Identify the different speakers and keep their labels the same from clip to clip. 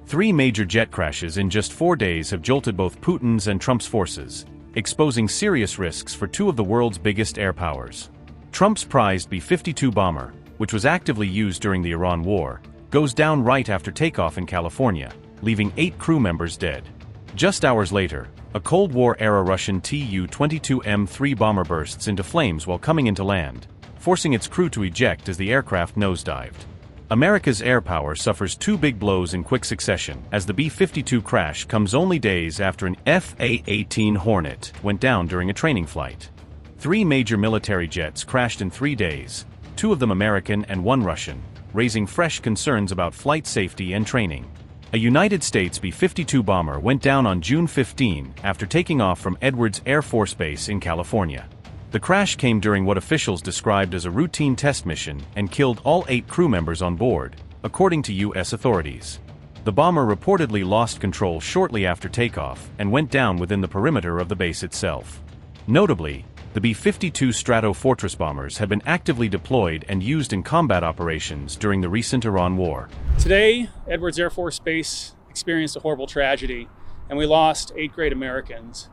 Speaker 1: Three major jet crashes in just 4 days have jolted both Putin's and Trump's forces, exposing serious risks for two of the world's biggest air powers. Trump's prized B-52 bomber, which was actively used during the Iran war, goes down right after takeoff in California, leaving 8 crew members dead. Just hours later, a Cold War-era Russian Tu-22M3 bomber bursts into flames while coming into land, forcing its crew to eject as the aircraft nosedived. America's air power suffers 2 big blows in quick succession as the B-52 crash comes only days after an F/A-18 Hornet went down during a training flight. 3 major military jets crashed in 3 days, 2 of them American and 1 Russian, raising fresh concerns about flight safety and training. A United States B-52 bomber went down on June 15 after taking off from Edwards Air Force Base in California. The crash came during what officials described as a routine test mission and killed all 8 crew members on board, according to U.S. authorities. The bomber reportedly lost control shortly after takeoff and went down within the perimeter of the base itself. Notably, the B-52 Stratofortress bombers have been actively deployed and used in combat operations during the recent Iran war.
Speaker 2: Today, Edwards Air Force Base experienced a horrible tragedy, and we lost 8 great Americans.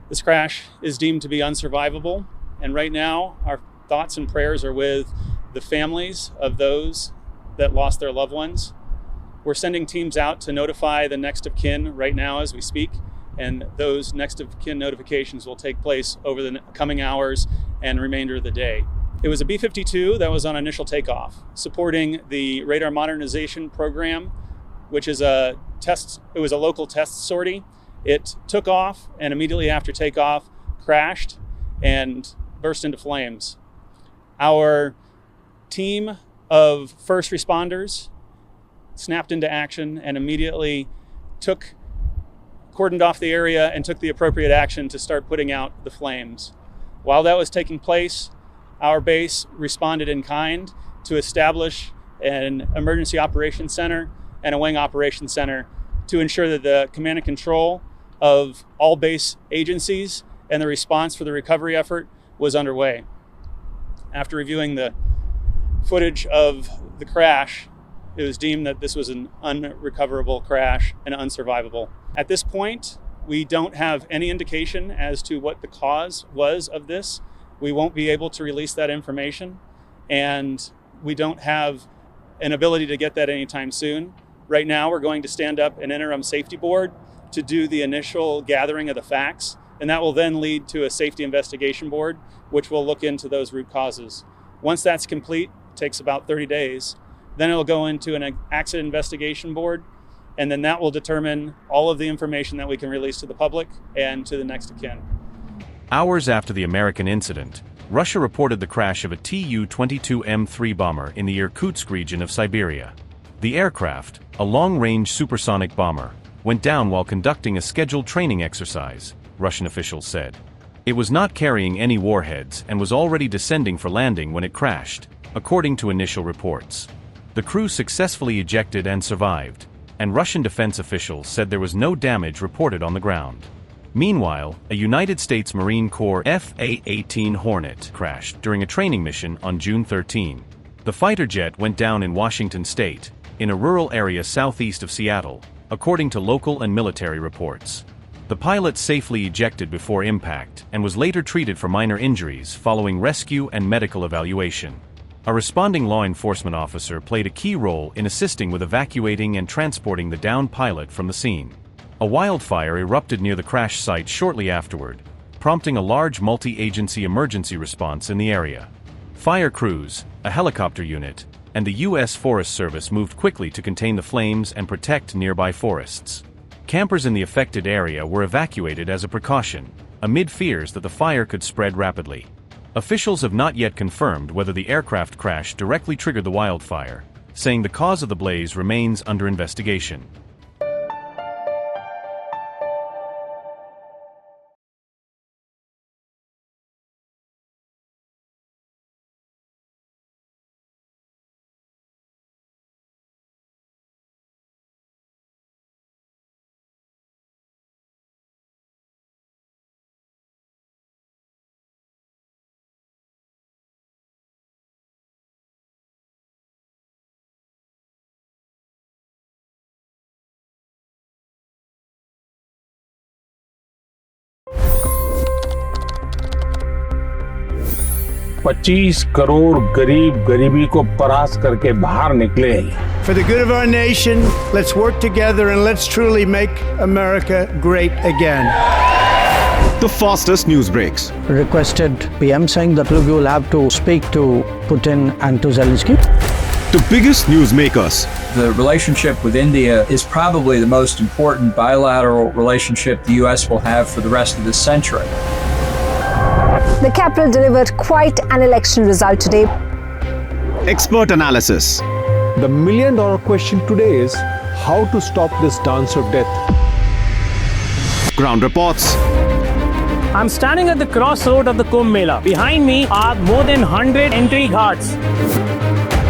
Speaker 2: This crash is deemed to be unsurvivable, and right now, our thoughts and prayers are with the families of those that lost their loved ones. We're sending teams out to notify the next of kin right now as we speak, and those next of kin notifications will take place over the coming hours and remainder of the day. It was a B-52 that was on initial takeoff, supporting the radar modernization program, which is it was a local test sortie. It took off and immediately after takeoff crashed and burst into flames. Our team of first responders snapped into action and immediately cordoned off the area and took the appropriate action to start putting out the flames. While that was taking place, our base responded in kind to establish an emergency operations center and a wing operations center to ensure that the command and control of all base agencies and the response for the recovery effort was underway. After reviewing the footage of the crash, it was deemed that this was an unrecoverable crash and unsurvivable. At this point, we don't have any indication as to what the cause was of this. We won't be able to release that information, and we don't have an ability to get that anytime soon. Right now, we're going to stand up an interim safety board to do the initial gathering of the facts, and that will then lead to a safety investigation board, which will look into those root causes. Once that's complete, it takes about 30 days. Then it'll go into an accident investigation board, and then that will determine all of the information that we can release to the public and to the next of kin.
Speaker 1: Hours after the American incident, Russia reported the crash of a Tu-22M3 bomber in the Irkutsk region of Siberia. The aircraft, a long-range supersonic bomber, went down while conducting a scheduled training exercise, Russian officials said. It was not carrying any warheads and was already descending for landing when it crashed, according to initial reports. The crew successfully ejected and survived, and Russian defense officials said there was no damage reported on the ground. Meanwhile, a United States Marine Corps F/A-18 Hornet crashed during a training mission on June 13. The fighter jet went down in Washington state, in a rural area southeast of Seattle, according to local and military reports. The pilot safely ejected before impact and was later treated for minor injuries following rescue and medical evaluation. A responding law enforcement officer played a key role in assisting with evacuating and transporting the downed pilot from the scene. A wildfire erupted near the crash site shortly afterward, prompting a large multi-agency emergency response in the area. Fire crews, a helicopter unit, and the U.S. Forest Service moved quickly to contain the flames and protect nearby forests. Campers in the affected area were evacuated as a precaution, amid fears that the fire could spread rapidly. Officials have not yet confirmed whether the aircraft crash directly triggered the wildfire, saying the cause of the blaze remains under investigation.
Speaker 3: 25 crore गरीब गरीबी को परास्त करके बाहर निकले।
Speaker 4: For the good of our nation, let's work together and let's truly make America great again.
Speaker 5: The fastest news breaks.
Speaker 6: Requested PM saying that look, you will have to speak to Putin and to Zelensky.
Speaker 5: The biggest newsmakers.
Speaker 7: The relationship with India is probably the most important bilateral relationship the US will have for the rest of this century.
Speaker 8: The capital delivered quite an election result today.
Speaker 5: Expert analysis.
Speaker 9: The million-dollar question today is how to stop this dance of death.
Speaker 5: Ground reports.
Speaker 10: I'm standing at the crossroad of the Kumbh Mela. Behind me are more than 100 entry ghats.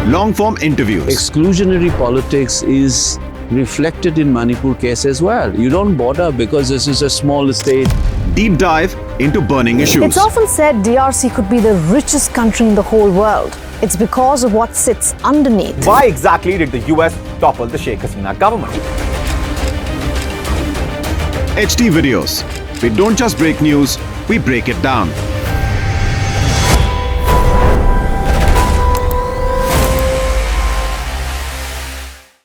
Speaker 5: Long-form interviews.
Speaker 11: Exclusionary politics is reflected in Manipur case as well. You don't bother because this is a small state.
Speaker 5: Deep dive into burning issues.
Speaker 8: It's often said DRC could be the richest country in the whole world. It's because of what sits underneath.
Speaker 12: Why exactly did the US topple the Sheikh Hasina government?
Speaker 5: HT videos. We don't just break news, we break it down.